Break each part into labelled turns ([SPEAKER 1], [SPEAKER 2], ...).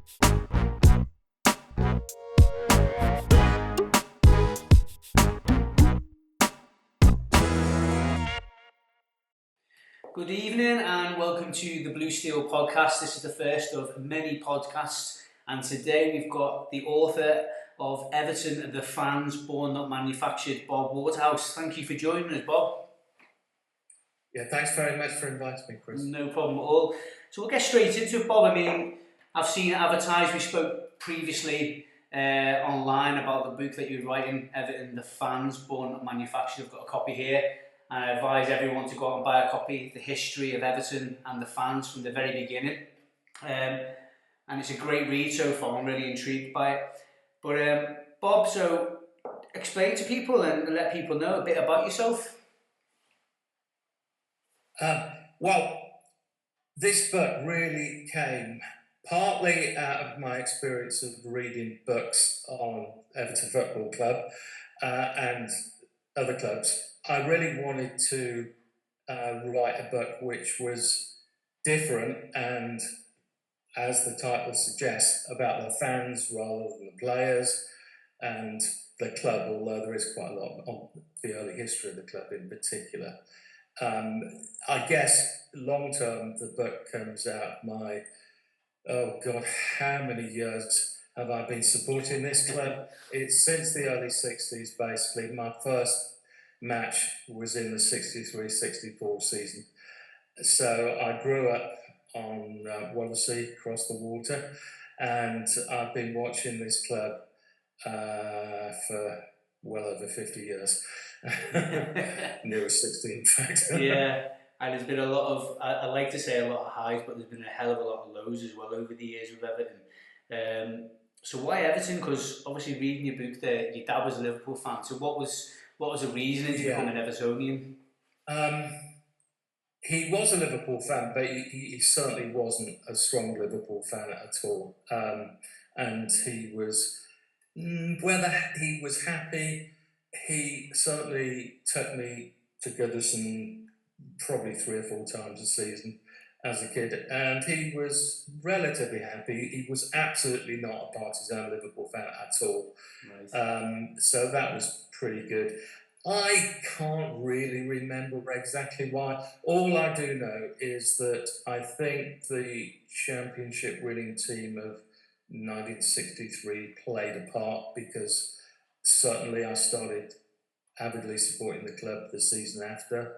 [SPEAKER 1] Good evening and welcome to the Blue Steel podcast. This is the first of many podcasts, and today we've got the author of Everton, the Fans, Born Not Manufactured, Bob Waterhouse. Thank you for joining us, Bob.
[SPEAKER 2] Yeah, thanks very much for inviting me, Chris.
[SPEAKER 1] No problem at all. So we'll get straight into it, Bob. I mean, I've seen it advertised. We spoke previously online about the book that you're writing, Everton, the Fans, Born Not Manufactured. I've got a copy here. And I advise everyone to go out and buy a copy, The History of Everton and the Fans from the very beginning. And it's a great read so far. I'm really intrigued by it. But Bob, so explain to people and let people know a bit about yourself.
[SPEAKER 2] Well, this book really came partly out of my experience of reading books on Everton Football Club and other clubs. I really wanted to write a book which was different and, as the title suggests, about the fans rather than the players and the club, although there is quite a lot on the early history of the club in particular. I guess long term the book comes out how many years have I been supporting this club? It's since the early 60s basically. My first match was in the 63-64 season. So I grew up on Wallasey, across the water, and I've been watching this club for well over 50 years. Nearer 60 in fact.
[SPEAKER 1] Yeah, and there's been a lot of, I like to say a lot of highs, but there's been a hell of a lot of lows as well over the years with Everton. So why Everton? Because obviously reading your book there, your dad was a Liverpool fan. So what was the reason to become an Evertonian?
[SPEAKER 2] He was a Liverpool fan, but he certainly wasn't a strong Liverpool fan at all. And he was, whether he was happy, he certainly took me to Goodison probably 3 or 4 times a season as a kid, and he was relatively happy. He was absolutely not a partisan Liverpool fan at all. Nice. So that was pretty good. I can't really remember exactly why. All I do know is that I think the championship winning team of 1963 played a part, because certainly I started avidly supporting the club the season after.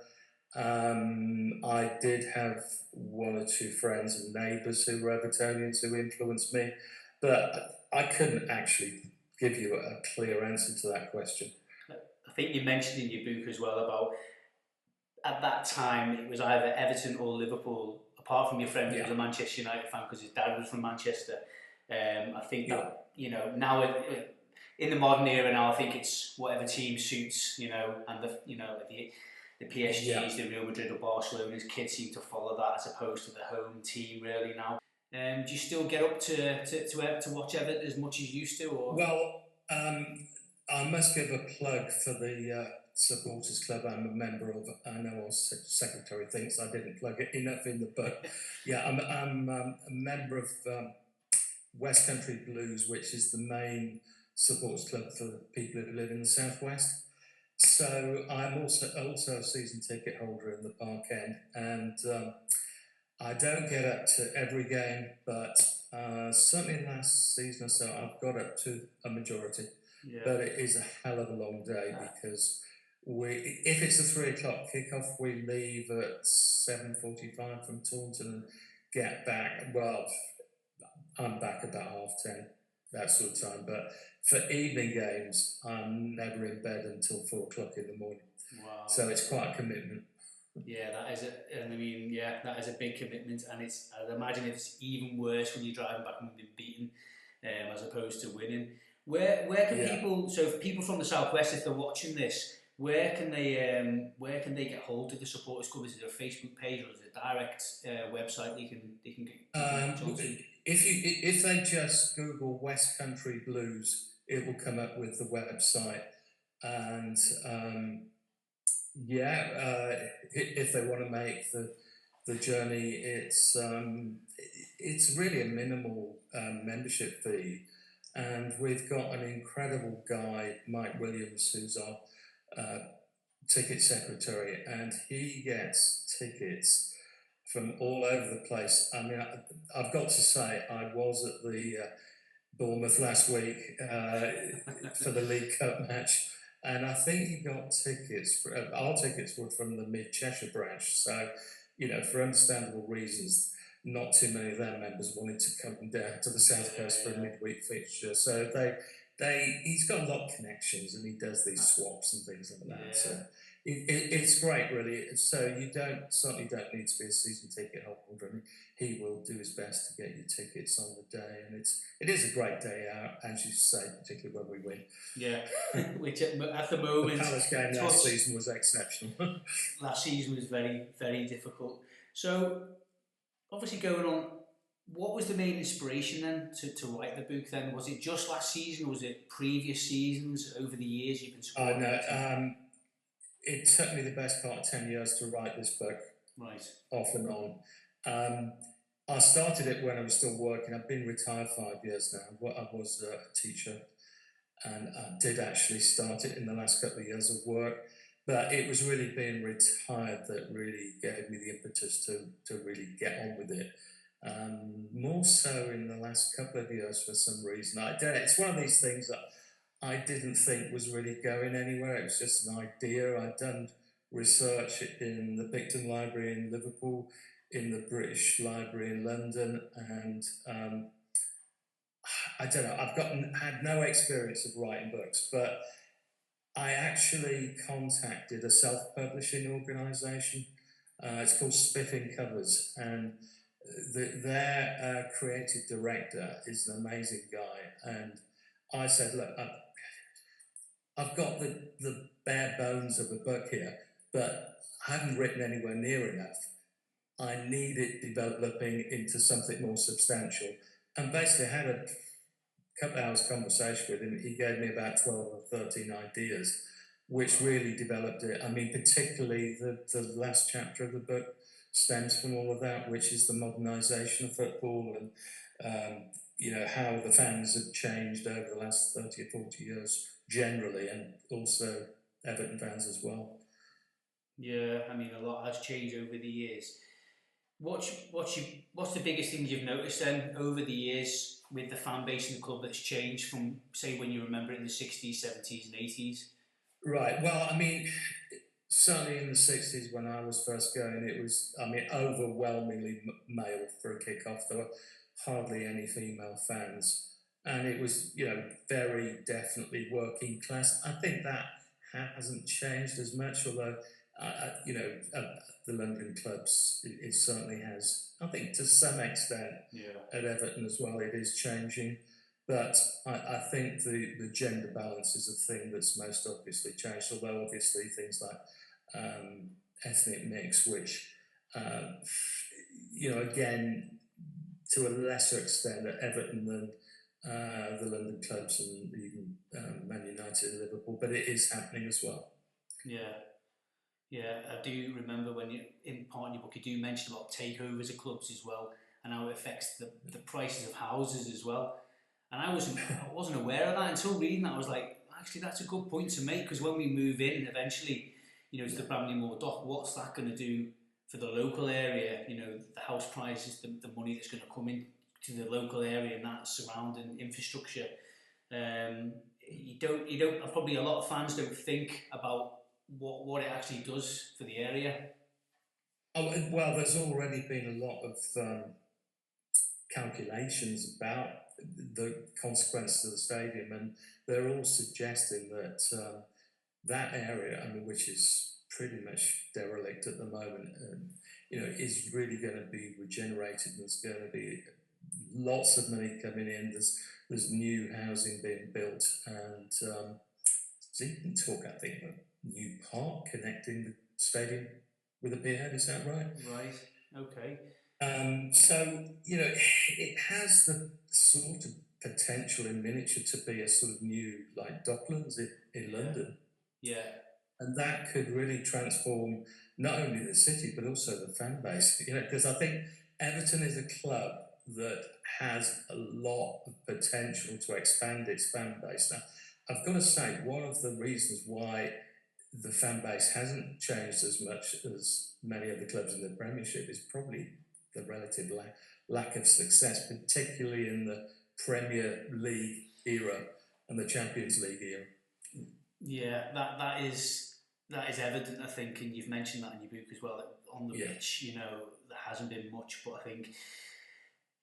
[SPEAKER 2] I did have 1 or 2 friends and neighbours who were Evertonians who influenced me, but I couldn't actually give you a clear answer to that question.
[SPEAKER 1] I think you mentioned in your book as well about, at that time, it was either Everton or Liverpool, apart from your friend who was a Manchester United fan because his dad was from Manchester. I think that, now in the modern era now, I think it's whatever team suits, and the PSGs, the Real Madrid or Barcelona's kids seem to follow that as opposed to the home team really now. Do you still get up to watch Everton as much as you used to? Or?
[SPEAKER 2] Well, I must give a plug for the supporters club I'm a member of. I know our secretary thinks I didn't plug it enough in the book. Yeah, I'm a member of West Country Blues, which is the main supporters club for people who live in the southwest. So I'm also a season ticket holder in the Park End, and I don't get up to every game, but certainly in the last season or so I've got up to a majority. Yeah. But it is a hell of a long day, because if it's a 3 o'clock kickoff, we leave at 7:45 from Taunton and get back. Well, I'm back about 10:30, that sort of time. But for evening games, I'm never in bed until 4 o'clock in the morning. Wow! So it's quite a commitment.
[SPEAKER 1] Yeah, that is that is a big commitment, and I'd imagine it's even worse when you're driving back and being beaten, as opposed to winning. Where can people? So, if people from the southwest, if they're watching this, where can they get hold of the supporters club? Is there a Facebook page or is it a direct website they can get?
[SPEAKER 2] If they just Google West Country Blues, it will come up with the website, and if they want to make the the journey. It's really a minimal membership fee, and we've got an incredible guy, Mike Williams, who's our ticket secretary, and he gets tickets from all over the place. I mean, I've got to say, I was at the Bournemouth last week for the League Cup match, and I think he got tickets. Our tickets were from the Mid Cheshire branch, so for understandable reasons, not too many of their members wanted to come down to the South Coast for a midweek fixture. So he's got a lot of connections, and he does these swaps and things like that. So it's great, really. So you certainly don't need to be a season ticket holder. He will do his best to get you tickets on the day, and it is a great day out, as you say, particularly when we win.
[SPEAKER 1] Yeah, which at the moment,
[SPEAKER 2] the Palace game last season was exceptional.
[SPEAKER 1] Last season was very, very difficult. So, obviously, going on, what was the main inspiration then to write the book? Then was it just last season, or was it previous seasons over the years you've been supporting?
[SPEAKER 2] No, it took me the best part of 10 years to write this book.
[SPEAKER 1] Right.
[SPEAKER 2] Off and on. I started it when I was still working. I've been retired 5 years now. I was a teacher, and I did actually start it in the last couple of years of work. But it was really being retired that really gave me the impetus to really get on with it. More so in the last couple of years for some reason. It's one of these things that I didn't think was really going anywhere. It was just an idea. I'd done research in the Picton Library in Liverpool, in the British Library in London, and I don't know, had no experience of writing books, but I actually contacted a self-publishing organisation. It's called Spiffing Covers, and their creative director is an amazing guy, and I said, look, I've got the bare bones of a book here, but I haven't written anywhere near enough. I need it developing into something more substantial. And basically, I had a couple of hours conversation with him. He gave me about 12 or 13 ideas, which really developed it. I mean, particularly the last chapter of the book stems from all of that, which is the modernisation of football and, how the fans have changed over the last 30 or 40 years generally, and also Everton fans as well.
[SPEAKER 1] Yeah, I mean, a lot has changed over the years. What's the biggest thing you've noticed then over the years with the fan base in the club that's changed from, say, when you remember it in the 60s, 70s and 80s?
[SPEAKER 2] Right, well, I mean, certainly in the 60s when I was first going, it was, overwhelmingly male for a kick-off. There were hardly any female fans. And it was, very definitely working class. I think that hasn't changed as much, although, the London clubs, it certainly has. I think to some extent at Everton as well, it is changing. But I think the gender balance is a thing that's most obviously changed, although obviously things like ethnic mix, which, again, to a lesser extent at Everton than the London clubs and even Man United and Liverpool, but it is happening as well.
[SPEAKER 1] Yeah, I do remember when in part of your book you do mention about takeovers of clubs as well, and how it affects the prices of houses as well. And I wasn't aware of that until reading that. I was like, actually, that's a good point to make, because when we move in eventually, to the Bramley-Moore dock, what's that going to do for the local area? The house prices, the money that's going to come in to the local area and that surrounding infrastructure. You don't. Probably a lot of fans don't think about what it actually does for the area.
[SPEAKER 2] Oh well, there's already been a lot of calculations about the consequences of the stadium, and they're all suggesting that that area, which is pretty much derelict at the moment, is really going to be regenerated. There's going to be lots of money coming in. There's new housing being built, and there's even talk, I think, of a new park connecting the stadium with a beer head. Is that right?
[SPEAKER 1] Right. Okay.
[SPEAKER 2] So it has the sort of potential in miniature to be a sort of new, like, Docklands in London.
[SPEAKER 1] Yeah.
[SPEAKER 2] and that could really transform not only the city but also the fan base. Because I think Everton is a club that has a lot of potential to expand its fan base. Now, I've got to say, one of the reasons why the fan base hasn't changed as much as many of the clubs in the Premiership is probably the relative lack of success, particularly in the Premier League era and the Champions League era.
[SPEAKER 1] Yeah, that is evident, I think, and you've mentioned that in your book as well. That on the pitch, there hasn't been much, but I think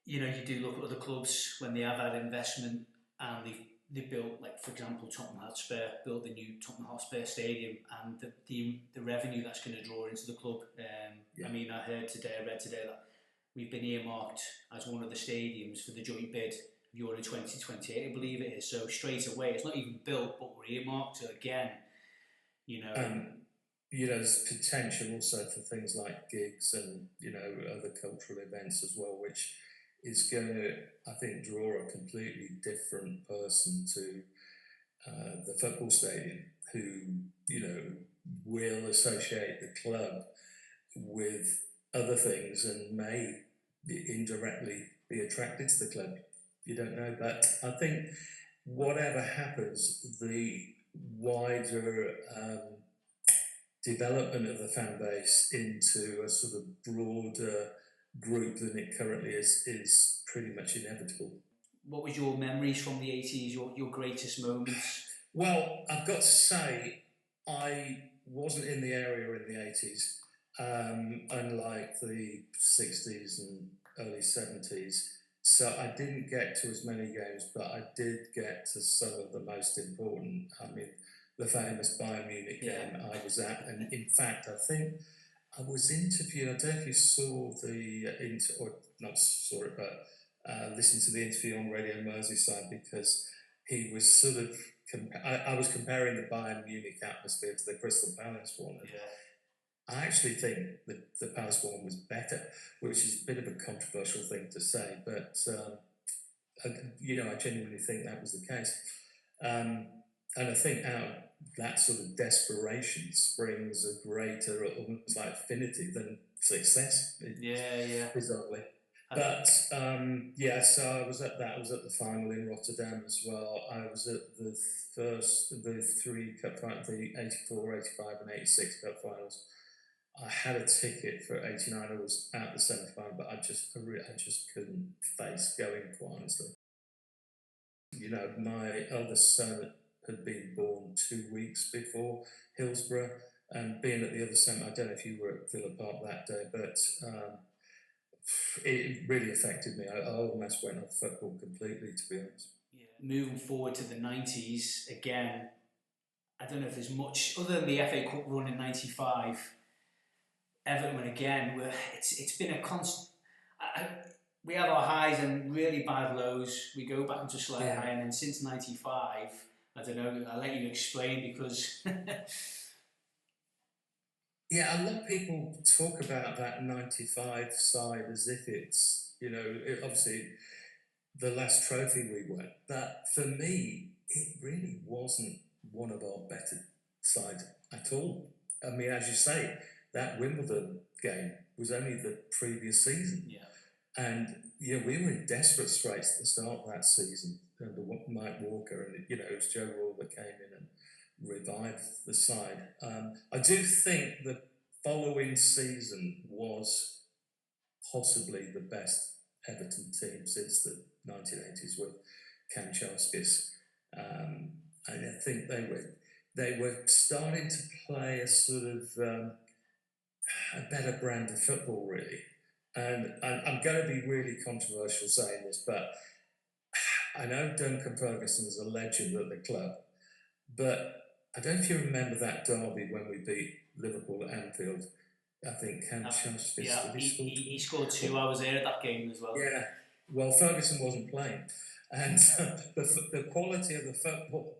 [SPEAKER 1] you do look at other clubs when they have had investment and they built, like for example, Tottenham Hotspur built the new Tottenham Hotspur Stadium, and the revenue that's going to draw into the club. I mean, I read today that we've been earmarked as one of the stadiums for the joint bid of Euro 2028, I believe it is. So straight away, it's not even built, but we're earmarked. So again,
[SPEAKER 2] there's potential also for things like gigs and other cultural events as well, which is going to, I think, draw a completely different person to the football stadium, who will associate the club with other things and may indirectly be attracted to the club. You don't know, but I think whatever happens, the wider development of the fan base into a sort of broader group than it currently is pretty much inevitable.
[SPEAKER 1] What was your memories from the 80s, your greatest moments?
[SPEAKER 2] Well, I've got to say, I wasn't in the area in the 80s, unlike the 60s and early 70s. So I didn't get to as many games, but I did get to some of the most important. I mean, the famous Bayern Munich game I was at, and in fact, I think I was interviewed. I don't know if you saw or not saw it, but listened to the interview on Radio Merseyside, because he was sort of. I was comparing the Bayern Munich atmosphere to the Crystal Palace one. I actually think the Palace one was better, which is a bit of a controversial thing to say, but I genuinely think that was the case. And I think out of that sort of desperation springs a greater, almost like affinity than success. Bizarrely. But so I was at that. I was at the final in Rotterdam as well. I was at the three cup finals, the 84, 85 and 86 cup finals. I had a ticket for 89. I was at the semi-final, but I just couldn't face going, quite honestly. My eldest son had been born 2 weeks before Hillsborough, and being at the other semi, I don't know if you were at Villa Park that day, but it really affected me. I almost went off football completely, to be honest.
[SPEAKER 1] Moving forward to the 90s, again, I don't know if there's much, other than the FA Cup run in 95, Everton again, it's been a constant. We have our highs and really bad lows. We go back into slight high, and then since 95, I don't know, I'll let you explain, because...
[SPEAKER 2] Yeah, a lot of people talk about that 95 side as if it's, obviously the last trophy we won. But for me, it really wasn't one of our better sides at all. I mean, as you say, that Wimbledon game was only the previous season. And, we were in desperate straits at the start of that season under Mike Walker, and, it was Joe Rall that came in and revived the side. I do think the following season was possibly the best Everton team since the 1980s with Kanchelskis. And I think they were starting to play a sort of a better brand of football, really. And I'm going to be really controversial saying this, but I know Duncan Ferguson's a legend at the club, but I don't know if you remember that derby when we beat Liverpool at Anfield. I think Kanchelskis
[SPEAKER 1] he scored 2. I was there at that game as well.
[SPEAKER 2] Yeah, well, Ferguson wasn't playing, and the quality of the football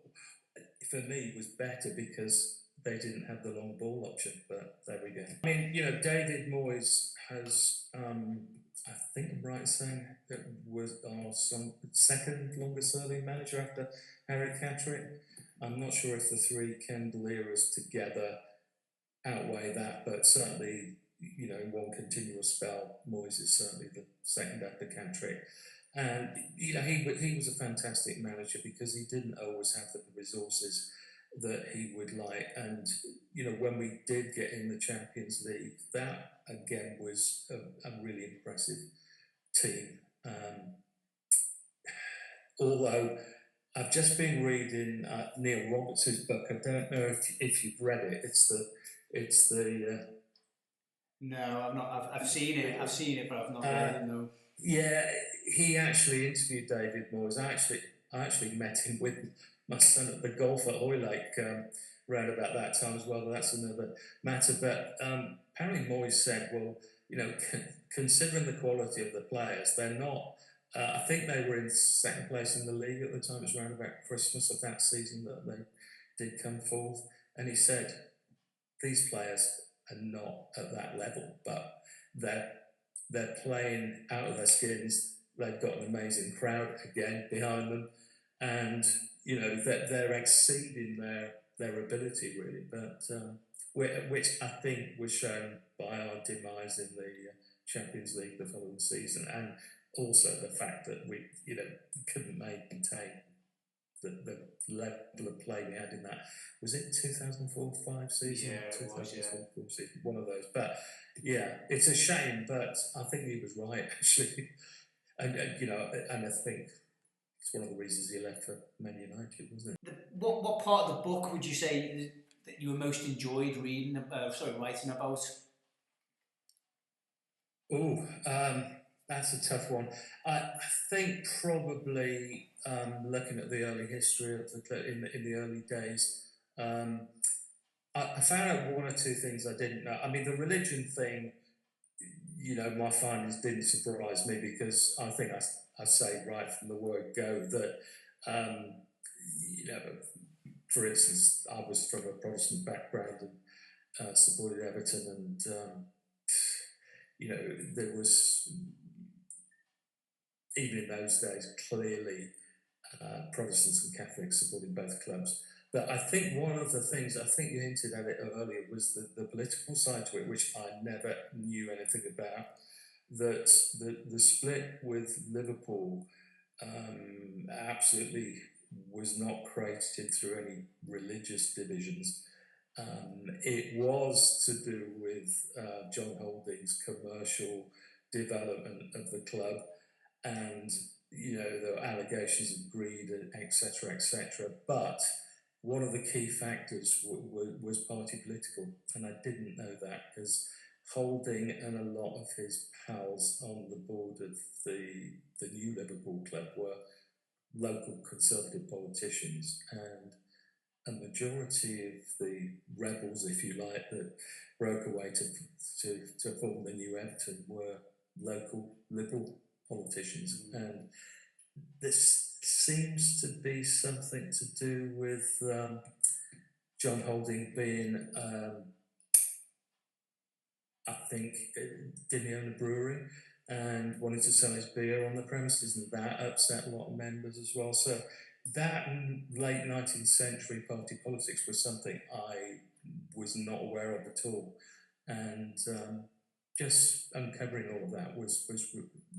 [SPEAKER 2] for me was better because they didn't have the long ball option. But there we go. I mean, David Moyes has, I think I'm right in saying, that was our second longest serving manager after Harry Catterick. I'm not sure if the three Kendall eras together outweigh that, but certainly, you know, in one continuous spell, Moyes is certainly the second after Cantrick. And, you know, he was a fantastic manager because he didn't always have the resources that he would like. And, you know, when we did get in the Champions League, that again was a really impressive team. Although I've just been reading Neil Roberts' book. I don't know if you've read it. It's the
[SPEAKER 1] No, I've not. I've seen it. I've seen it, but I've not read it. No.
[SPEAKER 2] Yeah, he actually interviewed David Moyes. I actually met him with my son at the golf at Hoylake around about that time as well. But that's another matter. But apparently Moyes said, well, you know, considering the quality of the players, they're not. I think they were in second place in the league at the time. It was around about Christmas of that season that they did come fourth. And he said, these players are not at that level, but they're playing out of their skins. They've got an amazing crowd again behind them, and you know they're exceeding their ability really. But which I think was shown by our demise in the Champions League the following season, and also the fact that we couldn't maintain the level of play we had in that. Was it 2004-05 season?
[SPEAKER 1] Yeah, it was, yeah.
[SPEAKER 2] 2004 season, one of those. But yeah, it's a shame, but I think he was right actually, and you know, and I think it's one of the reasons he left for Man United, wasn't it?
[SPEAKER 1] What part of the book would you say that you were most enjoyed reading? Writing about?
[SPEAKER 2] Oh, that's a tough one. I think probably looking at the early history of the club in the early days. I found out one or two things I didn't know. I mean, the religion thing, you know, my findings didn't surprise me because I think I say right from the word go that, you know, for instance, I was from a Protestant background and supported Everton, and you know, there was, even in those days, clearly Protestants and Catholics supporting both clubs. But I think one of the things, I think you hinted at it earlier, was the political side to it, which I never knew anything about. That the split with Liverpool absolutely was not created through any religious divisions. It was to do with John Holding's commercial development of the club, and you know, there were allegations of greed, etc., etc. But one of the key factors was party political, and I didn't know that because Holding and a lot of his pals on the board of the new Liverpool club were local Conservative politicians, and a majority of the rebels, if you like, that broke away to form the new Everton were local Liberal politicians. And this seems to be something to do with John Holding being, I think, did he own a brewery and wanted to sell his beer on the premises, and that upset a lot of members as well. So that late 19th century party politics was something I was not aware of at all, and just uncovering all of that was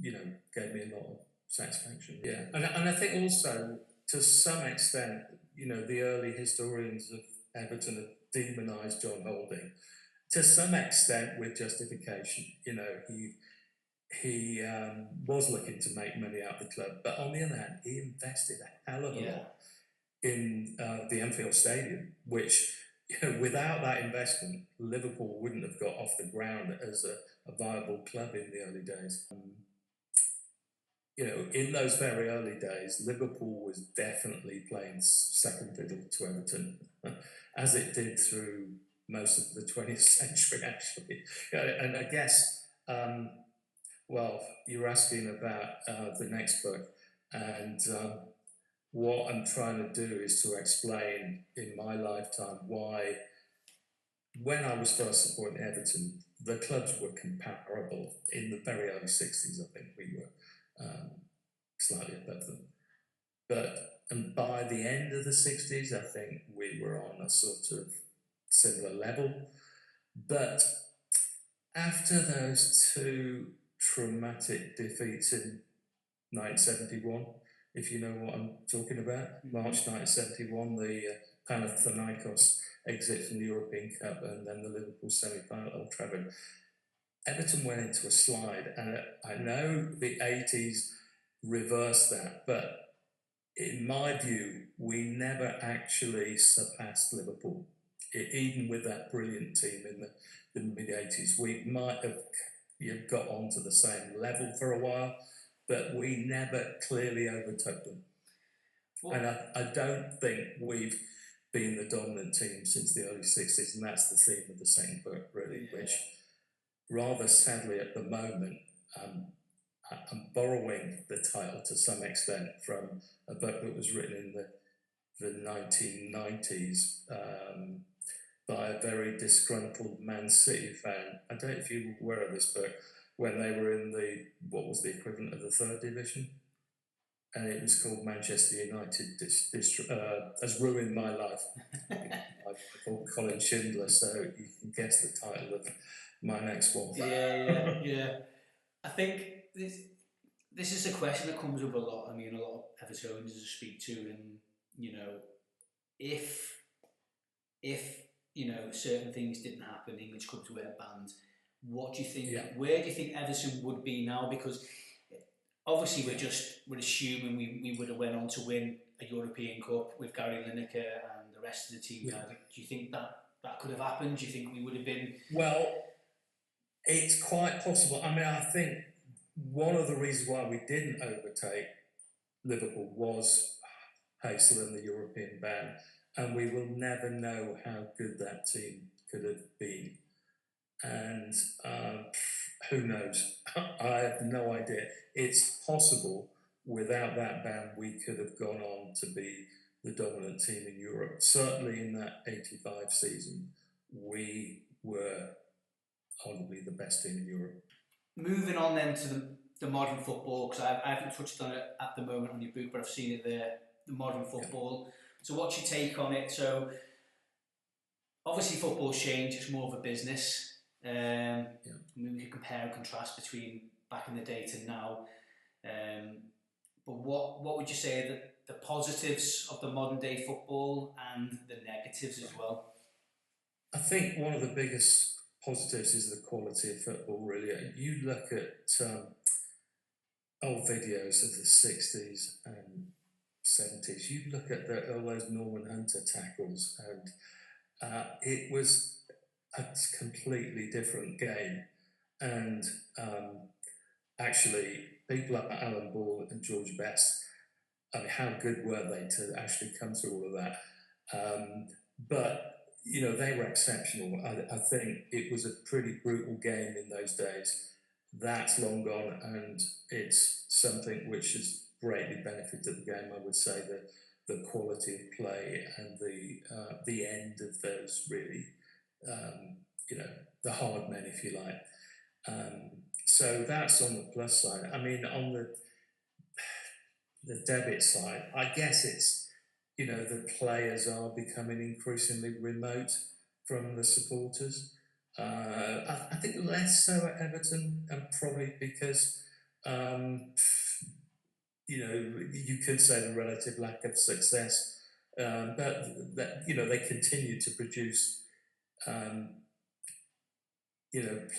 [SPEAKER 2] you know, gave me a lot of satisfaction. Yeah, and I think also to some extent, you know, the early historians of Everton have demonised John Holding to some extent with justification. You know, he was looking to make money out of the club, but on the other hand, he invested a hell of a lot in the Anfield Stadium, which, you know, without that investment, Liverpool wouldn't have got off the ground as a viable club in the early days. You know, in those very early days, Liverpool was definitely playing second fiddle to Everton, as it did through most of the 20th century, actually. And I guess, well, you're asking about the next book, and what I'm trying to do is to explain in my lifetime why, when I was first supporting Everton, the clubs were comparable. In the very early 60s, I think we were slightly above them. But And by the end of the 60s, I think we were on a sort of similar level. But after those two traumatic defeats in 1971, if you know what I'm talking about, March 1971, the Panathinaikos exit from the European Cup and then the Liverpool semi-final at Old Trafford, Everton went into a slide. And I know the 80s reversed that, but in my view, we never actually surpassed Liverpool. Even with that brilliant team in the mid-80s, we might have got onto the same level for a while, but we never clearly overtook them. Well, and I don't think we've been the dominant team since the early 60s, and that's the theme of the second book, really, which rather sadly at the moment, I'm borrowing the title to some extent from a book that was written in the 1990s by a very disgruntled Man City fan. I don't know if you were aware of this book, when they were in what was the equivalent of the third division, and it was called Manchester United Has Ruined My Life. I called Colin Schindler, so you can guess the title of my next one.
[SPEAKER 1] Yeah. I think this is a question that comes up a lot. I mean, a lot of Evertonians I speak to, and if certain things didn't happen, English clubs were banned, what do you think?
[SPEAKER 2] Yeah.
[SPEAKER 1] Where do you think Everton would be now? Because obviously we're assuming we would have went on to win a European Cup with Gary Lineker and the rest of the team. Yeah. Do you think that could have happened? Do you think we would have been?
[SPEAKER 2] Well, it's quite possible. I mean, I think one of the reasons why we didn't overtake Liverpool was Hazel and the European ban, and we will never know how good that team could have been. And who knows? I have no idea. It's possible without that ban we could have gone on to be the dominant team in Europe. Certainly in that 85 season, we were arguably the best team in Europe.
[SPEAKER 1] Moving on then to the modern football, because I haven't touched on it at the moment on your book, but I've seen it there, the modern football. Yeah. So what's your take on it? So obviously football's changed, it's more of a business. I mean, we could compare and contrast between back in the day to now. But what would you say are the positives of the modern day football and the negatives as well?
[SPEAKER 2] I think one of the biggest positives is the quality of football, really. You look at old videos of the 60s and 70s, you look at all those Norman Hunter tackles, and it was a completely different game. And actually, people like Alan Ball and George Best, I mean, how good were they to actually come through all of that? But they were exceptional. I think it was a pretty brutal game in those days. That's long gone, and it's something which has greatly benefited the game. I would say the quality of play and the end of those really, the hard men, if you like. So that's on the plus side. I mean, on the debit side, I guess it's, the players are becoming increasingly remote from the supporters. I think less so at Everton, and probably because, you could say the relative lack of success, but that they continue to produce,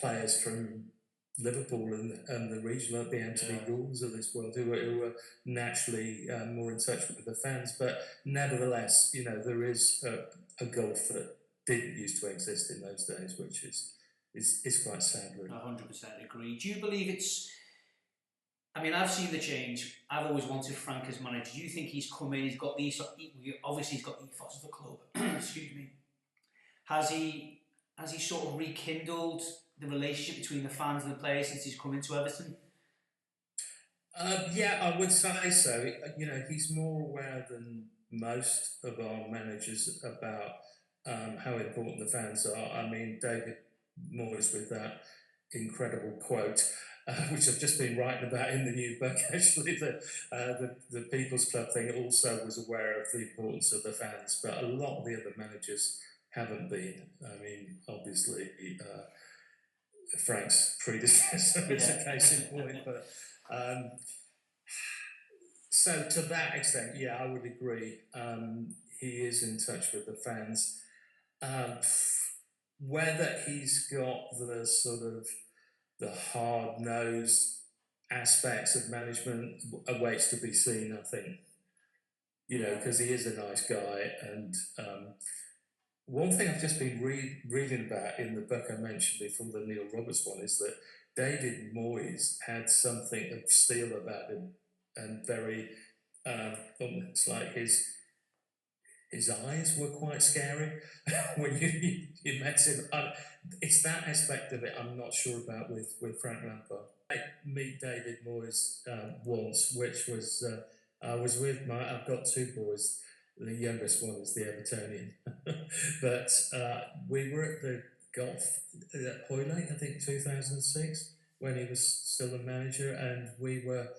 [SPEAKER 2] players from Liverpool and the regional, the Anthony Goulds of this world, who are naturally more in touch with the fans. But nevertheless, there is a gulf that didn't used to exist in those days, which is quite sad, really.
[SPEAKER 1] 100% agree. Do you believe it's... I mean, I've seen the change. I've always wanted Frank as manager. Do you think he's come in, he's got these... Obviously, he's got the ethos of the club. Excuse me. Has he sort of rekindled the relationship between the fans and the players since he's come into Everton?
[SPEAKER 2] Yeah, I would say so. He's more aware than most of our managers about how important the fans are. I mean, David Moyes with that incredible quote, which I've just been writing about in the new book. Actually, the People's Club thing also was aware of the importance of the fans, but a lot of the other managers haven't been. I mean, obviously, Frank's predecessor is a case in point, but so to that extent, yeah, I would agree. He is in touch with the fans. Whether he's got the sort of the hard-nosed aspects of management awaits to be seen, I think. You know, because he is a nice guy. And one thing I've just been reading about in the book I mentioned before, the Neil Roberts one, is that David Moyes had something of steel about him, and very, it's like his eyes were quite scary when you met him. It's that aspect of it I'm not sure about with Frank Lampard. I meet David Moyes once, which was I was with I've got two boys. The youngest one is the Evertonian, but we were at the golf at Hoylake, I think 2006, when he was still the manager, and we were,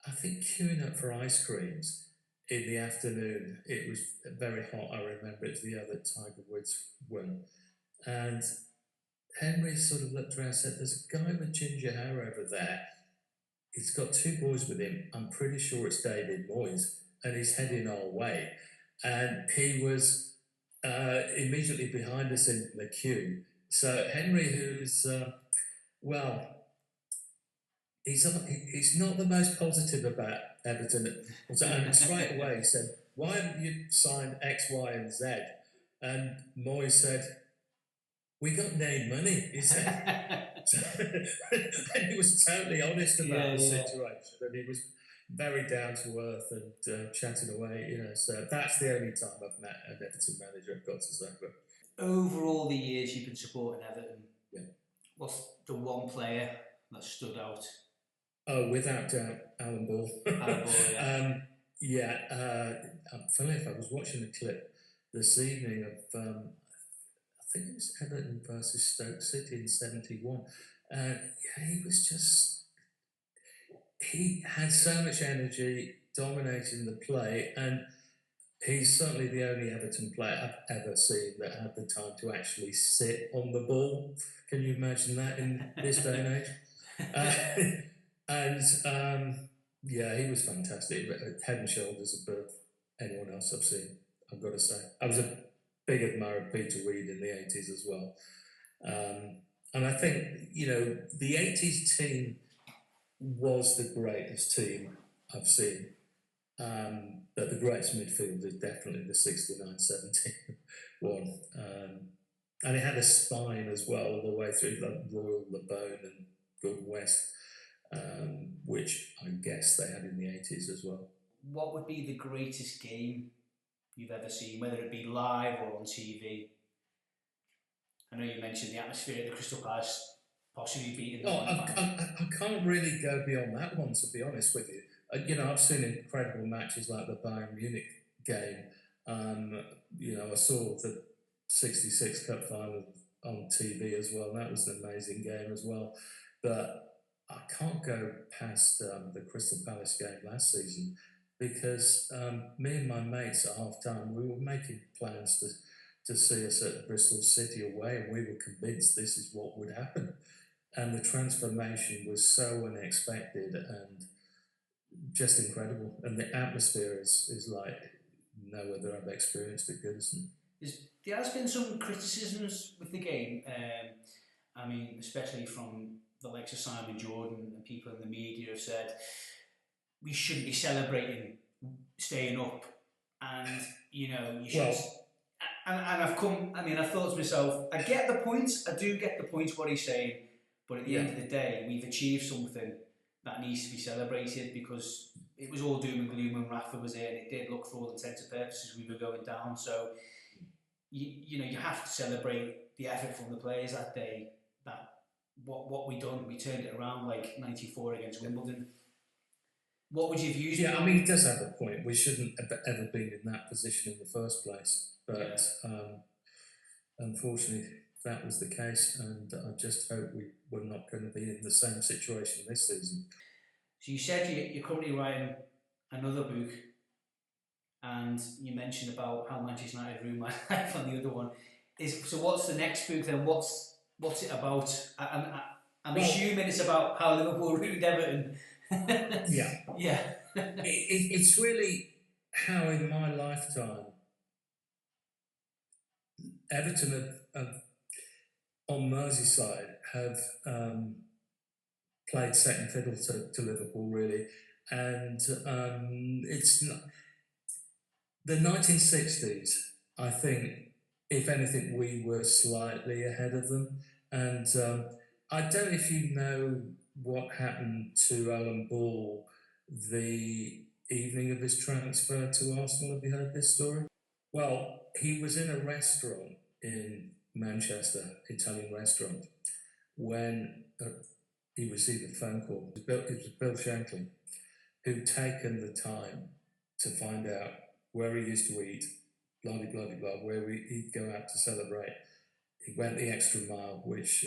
[SPEAKER 2] I think, queuing up for ice creams in the afternoon. It was very hot, I remember. It was the other Tiger Woods one. And Henry sort of looked around and said, there's a guy with ginger hair over there. He's got two boys with him. I'm pretty sure it's David Moyes, and he's heading our way. And he was immediately behind us in the queue. So Henry, who's, well, he's not the most positive about Everton. And straight away he said, why haven't you signed X, Y, and Z? And Moyes said, we got no money, he said. And he was totally honest about the situation, and he was very down to earth and chatting away, you know. So that's the only time I've met an Everton manager, I've got to say. But
[SPEAKER 1] over all the years you've been supporting Everton,
[SPEAKER 2] yeah,
[SPEAKER 1] what's the one player that stood out?
[SPEAKER 2] Oh, without doubt, Alan Ball.
[SPEAKER 1] Alan Ball, yeah.
[SPEAKER 2] Funny enough, I was watching a clip this evening of, I think it was Everton versus Stoke City in '71. Yeah, he was just, he had so much energy, dominating the play, and he's certainly the only Everton player I've ever seen that had the time to actually sit on the ball. Can you imagine that in this day and age? And yeah, he was fantastic, head and shoulders above anyone else I've seen, I've got to say. I was a big admirer of Peter Reid in the 80s as well. And I think, you know, the 80s team was the greatest team I've seen. But the greatest midfield is definitely the 69-17 one. And it had a spine as well all the way through, like Royal, the Bone and Gordon West, which I guess they had in the 80s as well.
[SPEAKER 1] What would be the greatest game you've ever seen, whether it be live or on TV? I know you mentioned the atmosphere at the Crystal Palace possibly beating the
[SPEAKER 2] I can't really go beyond that one, to be honest with you. You know, I've seen incredible matches like the Bayern Munich game. You know, I saw the 66 Cup final on TV as well. That was an amazing game as well. But I can't go past the Crystal Palace game last season, because me and my mates at half-time, we were making plans to see us at Bristol City away, and we were convinced this is what would happen. And the transformation was so unexpected and just incredible. And the atmosphere is like no other I've experienced at Goodison.
[SPEAKER 1] There has been some criticisms with the game. I mean, especially from the likes of Simon Jordan and people in the media have said we shouldn't be celebrating staying up, and you know you should. Well, and I've thought to myself, I get the point. I do get the point what he's saying, but at the end of the day, we've achieved something that needs to be celebrated, because it was all doom and gloom when Rafa was here, and it did look, for all intents and purposes, we were going down. So you know, you have to celebrate the effort from the players that day. That what we done, we turned it around, like '94 against Wimbledon. What would you views?
[SPEAKER 2] Yeah, I mean, he does have a point. We shouldn't have ever been in that position in the first place. But unfortunately, that was the case, and I just hope we're not going to be in the same situation this season.
[SPEAKER 1] So you said you're currently writing another book, and you mentioned about how Manchester United ruined my life on the other one. So what's the next book then? What's it about? I'm assuming it's about how Liverpool ruined Everton.
[SPEAKER 2] Yeah.
[SPEAKER 1] Yeah.
[SPEAKER 2] It's really how in my lifetime Everton have on Merseyside have played second fiddle to Liverpool, really. And it's not, the 1960s, I think, if anything, we were slightly ahead of them. And I don't know if you know what happened to Alan Ball the evening of his transfer to Arsenal. Have you heard this story? Well, he was in a restaurant in Manchester, Italian restaurant, when he received a phone call. It was Bill Shankly, who'd taken the time to find out where he used to eat, blah, blah, blah, blah, where he'd go out to celebrate. He went the extra mile, which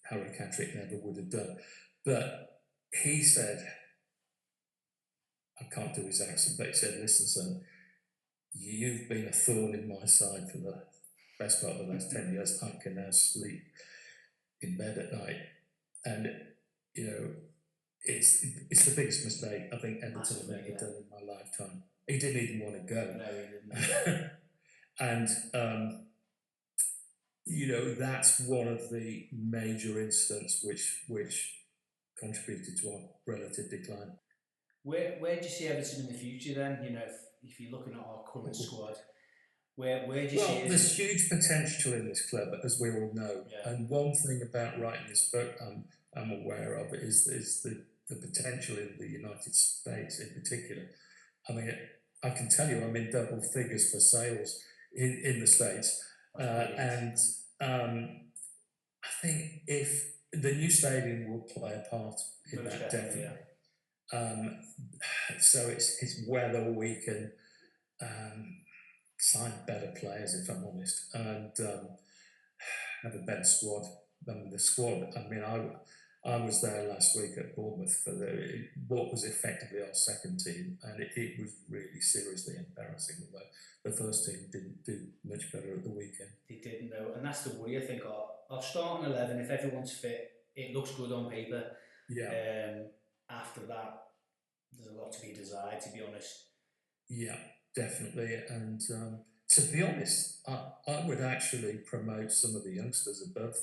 [SPEAKER 2] Harry Catterick never would have done. But he said, I can't do his accent, but he said, listen, son, you've been a thorn in my side for the best part of the last 10 years. I can now sleep in bed at night. And, you know, it's the biggest mistake I think Everton have ever done in my lifetime. He didn't even want to go.
[SPEAKER 1] No, he didn't.
[SPEAKER 2] And, you know, that's one of the major incidents which contributed to our relative decline.
[SPEAKER 1] Where do you see Everton in the future then? You know, if you're looking at our current squad, where do you see it?
[SPEAKER 2] Well, there's huge potential in this club, as we all know.
[SPEAKER 1] Yeah.
[SPEAKER 2] And one thing about writing this book I'm aware of is the potential in the United States in particular. I mean, I can tell you I'm in double figures for sales in the States. And I think if the new stadium will play a part in that, definitely. Yeah. So it's whether we can sign better players, if I'm honest, and have a better squad. The squad, I mean, I was there last week at Bournemouth for what was effectively our second team, and it was really seriously embarrassing. Although the first team didn't do much better at the weekend.
[SPEAKER 1] They didn't, know, and that's the worry. I think our starting 11, if everyone's fit, it looks good on paper.
[SPEAKER 2] Yeah.
[SPEAKER 1] After that, there's a lot to be desired, to be honest.
[SPEAKER 2] Yeah, definitely. And to be honest, I would actually promote some of the youngsters above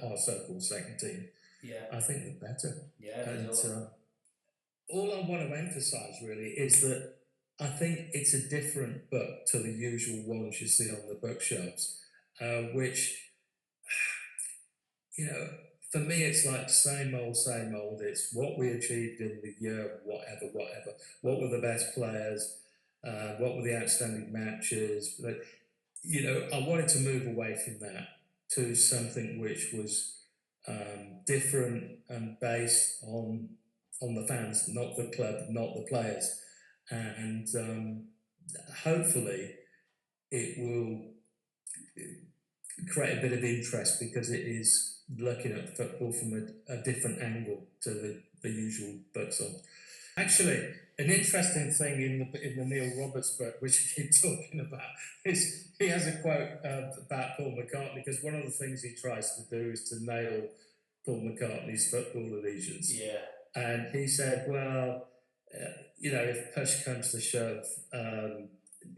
[SPEAKER 2] our so-called second team.
[SPEAKER 1] Yeah.
[SPEAKER 2] I think they're better.
[SPEAKER 1] Yeah.
[SPEAKER 2] And all I want to emphasise really is that I think it's a different book to the usual ones you see on the bookshelves, which, you know, for me it's like same old, same old. It's what we achieved in the year, whatever. What were the best players? What were the outstanding matches? But, you know, I wanted to move away from that to something which was different and based on the fans, not the club, not the players. And hopefully it will create a bit of interest because it is looking at football from a different angle to the usual books on. Actually, an interesting thing in the Neil Roberts book, which I keep talking about, is he has a quote about Paul McCartney, because one of the things he tries to do is to nail Paul McCartney's football allegiance.
[SPEAKER 1] Yeah.
[SPEAKER 2] And he said, well, you know, if push comes to shove,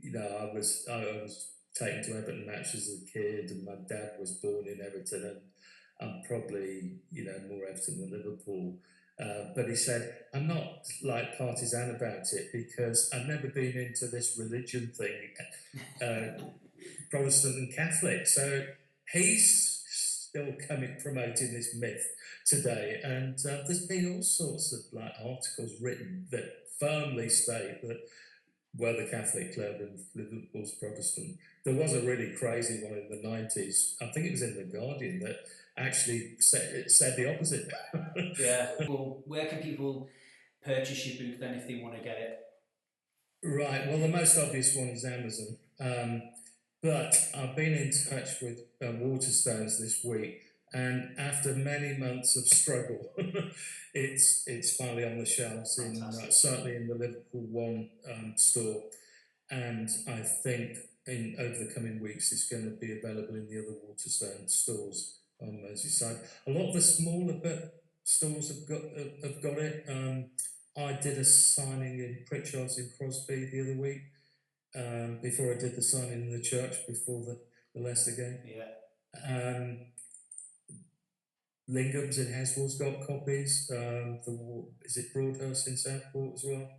[SPEAKER 2] you know, I was taken to Everton matches as a kid, and my dad was born in Everton, and I'm probably, you know, more Everton than Liverpool. But he said, I'm not like partisan about it because I've never been into this religion thing, Protestant and Catholic. So he's still promoting this myth today. And there's been all sorts of like articles written that firmly state that we're the Catholic club and Liverpool's Protestant. There was a really crazy one in the 90s. I think it was in The Guardian that actually said the opposite.
[SPEAKER 1] Yeah. Well, where can people purchase your book then if they want to get it?
[SPEAKER 2] Right. Well, the most obvious one is Amazon. But I've been in touch with Waterstones this week, and after many months of struggle, it's finally on the shelves certainly in the Liverpool One store, and I think over the coming weeks it's going to be available in the other Waterstone stores on Merseyside. A lot of the smaller stores have got it. I did a signing in Pritchard's in Crosby the other week, before I did the signing in the church before the Leicester game.
[SPEAKER 1] Yeah.
[SPEAKER 2] Lingham's in Heswell's got copies. Is it Broadhurst in Southport as well?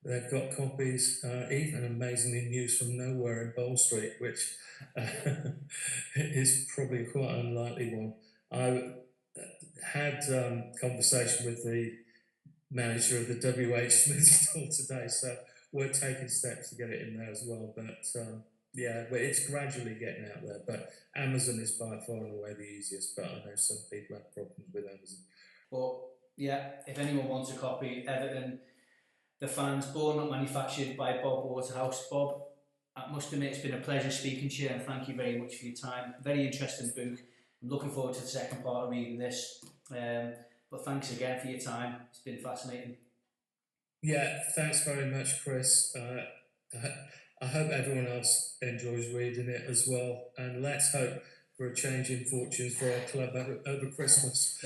[SPEAKER 2] They've got copies. Even amazingly News from Nowhere in Bowl Street, which is probably a quite unlikely one. I had conversation with the manager of the WH Smith store today, so we're taking steps to get it in there as well. But but it's gradually getting out there. But Amazon is by far and away the easiest, but I know some people have problems with Amazon.
[SPEAKER 1] But yeah, if anyone wants a copy, Everton, The Fans, born not manufactured by Bob Waterhouse. Bob, I must admit it's been a pleasure speaking to you, and thank you very much for your time. Very interesting book. I'm looking forward to the second part of reading this. But thanks again for your time. It's been fascinating.
[SPEAKER 2] Yeah, thanks very much, Chris. I hope everyone else enjoys reading it as well, and let's hope for a change in fortunes for our club over Christmas.